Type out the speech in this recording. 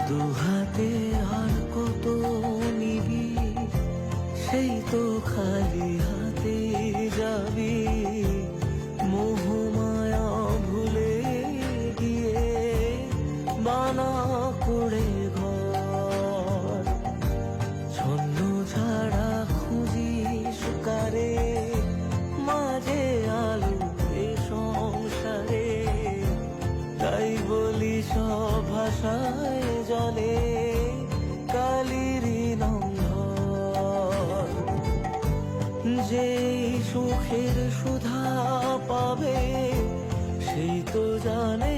দুহাতে আর কত নিবি, সেই তো খালি হাতে যাবি। মোহমায়া ভুলে গিয়ে বানা করে ঘর, ছন্ন ছাড়া খুঁজিস কারে, মাঝে আলো এ সংসারে। তাই বলি সব ভাষায় জলে কালিরই লঙ্ঘন। যেই সুখের সুধা পাবে সেই তো জানে